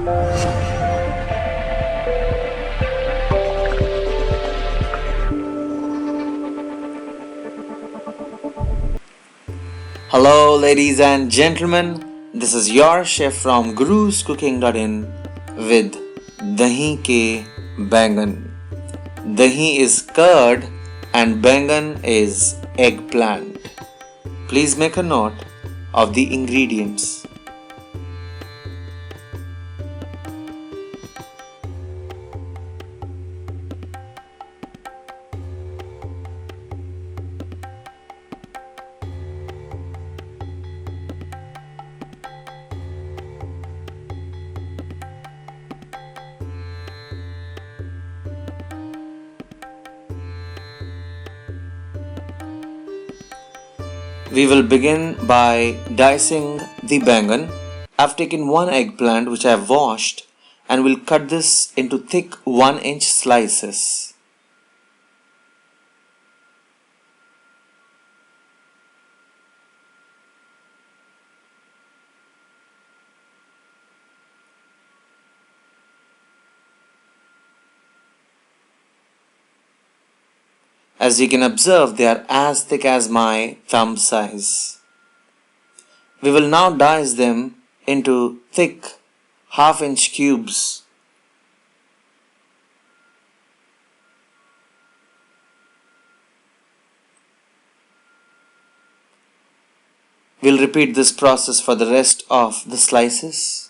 Hello ladies and gentlemen, this is your chef from guruscooking.in with Dahi ke Baingan. Dahi is curd and Baingan is eggplant. Please make a note of the ingredients. We will begin by dicing the baingan. I've taken one eggplant which I have washed and will cut this into thick 1-inch slices. As you can observe, they are as thick as my thumb size. We will now dice them into thick 1/2-inch cubes. We'll repeat this process for the rest of the slices.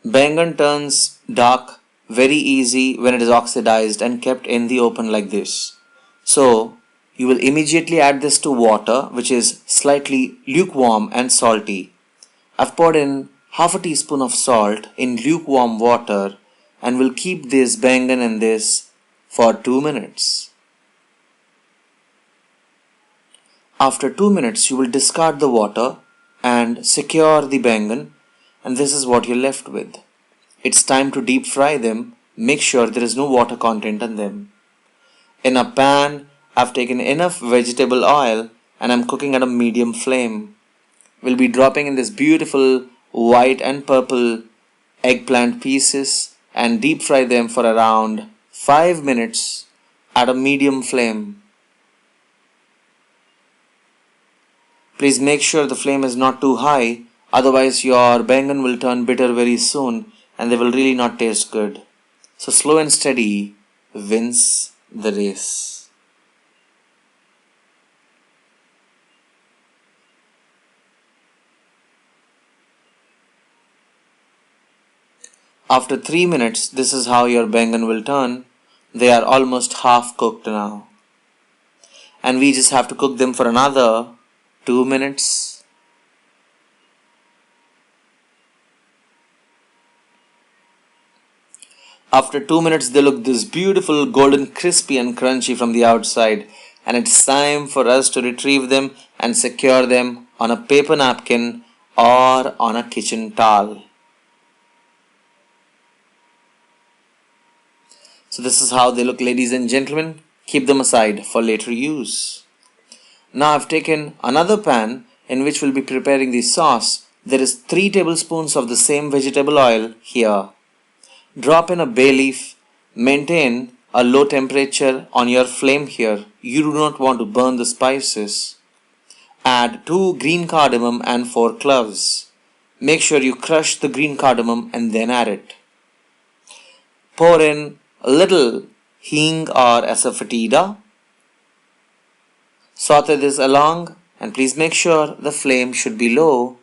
Baingan turns dark very easy when it is oxidized and kept in the open like this. So, you will immediately add this to water which is slightly lukewarm and salty. I've poured in 1/2 teaspoon of salt in lukewarm water and will keep this baingan in this for 2 minutes. After 2 minutes, you will discard the water and secure the baingan, and this is what you're left with. It's time to deep fry them. Make sure there is no water content in them. In a pan, I've taken enough vegetable oil and I'm cooking at a medium flame. We'll be dropping in this beautiful white and purple eggplant pieces and deep fry them for around 5 minutes at a medium flame. Please make sure the flame is not too high, otherwise your baingan will turn bitter very soon and they will really not taste good. So slow and steady wins the race. After 3 minutes, this is how your baingan will turn. They are almost half cooked now. And we just have to cook them for another 2 minutes. After 2 minutes, they look this beautiful golden crispy and crunchy from the outside, and it's time for us to retrieve them and secure them on a paper napkin or on a kitchen towel. So this is how they look, ladies and gentlemen. Keep them aside for later use. Now I've taken another pan in which we'll be preparing the sauce. There is 3 tablespoons of the same vegetable oil here. Drop in a bay leaf. Maintain a low temperature on your flame here. You do not want to burn the spices. Add 2 green cardamom and 4 cloves. Make sure you crush the green cardamom and then add it. Pour in a little Hing or Asafoetida. Saute this along and please make sure the flame should be low.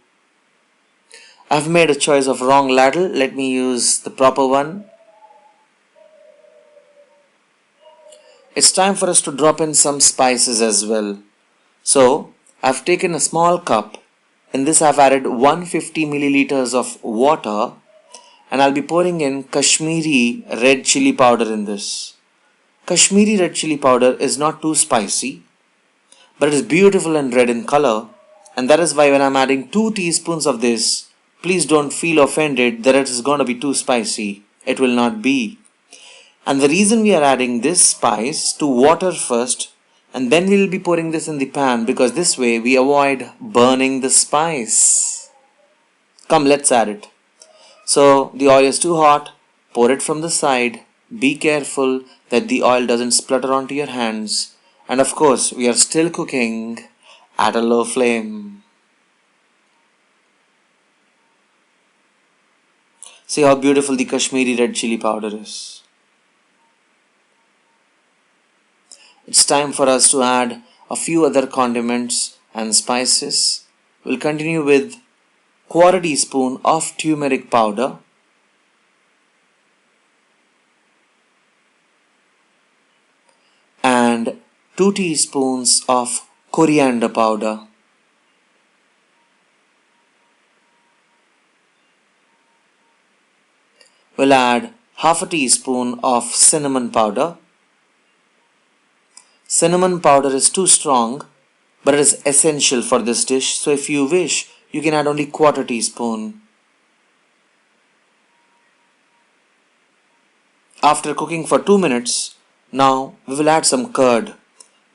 I've made a choice of wrong ladle. Let me use the proper one. It's time for us to drop in some spices as well. So, I've taken a small cup. In this I've added 150 milliliters of water and I'll be pouring in Kashmiri red chilli powder in this. Kashmiri red chilli powder is not too spicy, but it is beautiful and red in color, and that is why when I'm adding 2 teaspoons of this, please don't feel offended that it is going to be too spicy. It will not be. And the reason we are adding this spice to water first And then we will be pouring this in the pan because this way we avoid burning the spice. Come, let's add it. So the oil is too hot, pour it from the side. Be careful that the oil doesn't splutter onto your hands. And of course, we are still cooking at a low flame. See how beautiful the Kashmiri red chili powder is. It's time for us to add a few other condiments and spices. We'll continue with 1/4 teaspoon of turmeric powder, and 2 teaspoons of coriander powder. We'll add 1/2 teaspoon of cinnamon powder. Cinnamon powder is too strong, but it is essential for this dish, so if you wish, you can add only 1/4 teaspoon. After cooking for 2 minutes, now we will add some curd.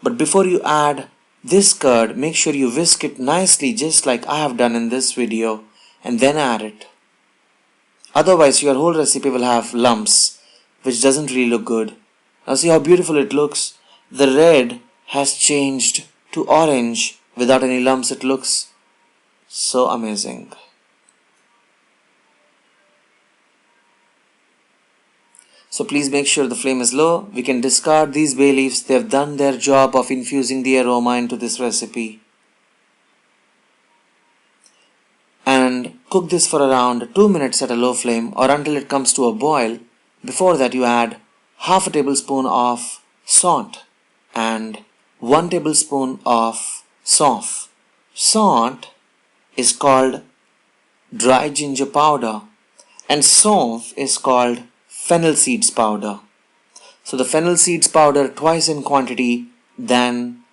But before you add this curd, make sure you whisk it nicely just like I have done in this video, and then add it. Otherwise, your whole recipe will have lumps, which doesn't really look good. Now see how beautiful it looks. The red has changed to orange without any lumps. It looks so amazing. So please make sure the flame is low. We can discard these bay leaves. They have done their job of infusing the aroma into this recipe. And cook this for around 2 minutes at a low flame or until it comes to a boil. Before that, you add 1/2 tablespoon of Saunth and 1 tablespoon of Saunf. Saunth is called dry ginger powder and Saunf is called fennel seeds powder. So the fennel seeds powder twice in quantity than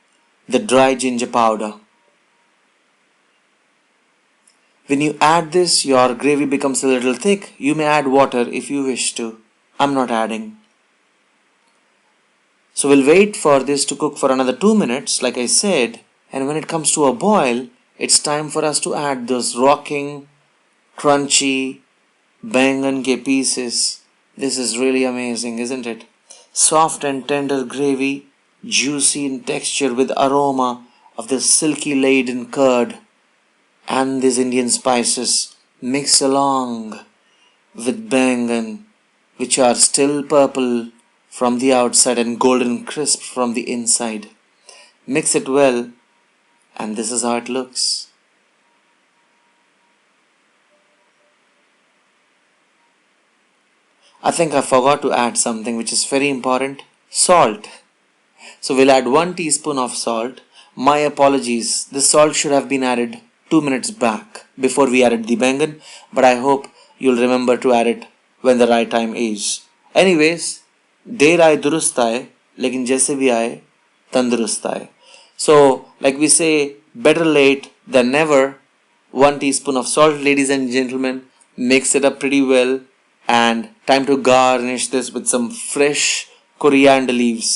the dry ginger powder. When you add this, your gravy becomes a little thick. You may add water if you wish to. I'm not adding. So we'll wait for this to cook for another 2 minutes, like I said, and when it comes to a boil, it's time for us to add those rocking, crunchy Baingan ke pieces. This is really amazing, isn't it? Soft and tender gravy, juicy in texture with aroma of the silky laden curd and these Indian spices mixed along with Baingan, which are still purple from the outside and golden crisp from the inside. Mix it well, and this is how it looks. I think I forgot to add something which is very important: salt. So we'll add 1 teaspoon of salt. My apologies, this salt should have been added 2 minutes back before we added the Baingan, but I hope you'll remember to add it when the right time is. Anyways, देर आए दुरुस्त आए, लेकिन जैसे भी आए तंदुरुस्त आए. So, like we say, better late than never. 1 teaspoon of salt, ladies and gentlemen. Mix it up pretty well, and time to garnish this with some fresh coriander leaves.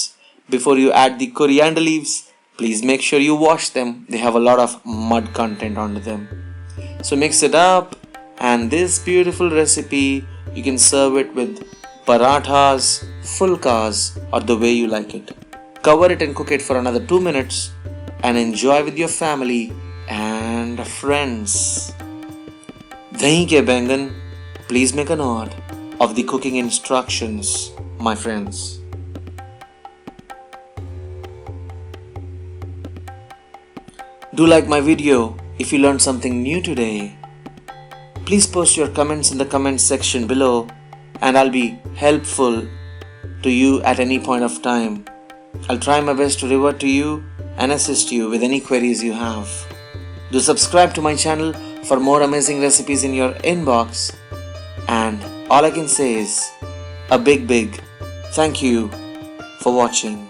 Before you add the coriander leaves, please make sure you wash them. They have a lot of mud content on them. So mix it up, and this beautiful recipe, you can serve it with parathas, phulkas, or the way you like it. Cover it and cook it for another 2 minutes and enjoy with your family and friends. Dahi ke Baingan, please make a note of the cooking instructions, my friends. Do like my video if you learned something new today. Please post your comments in the comment section below, and I'll be helpful to you at any point of time. I'll try my best to revert to you and assist you with any queries you have. Do subscribe to my channel for more amazing recipes in your inbox. And all I can say is a big thank you for watching.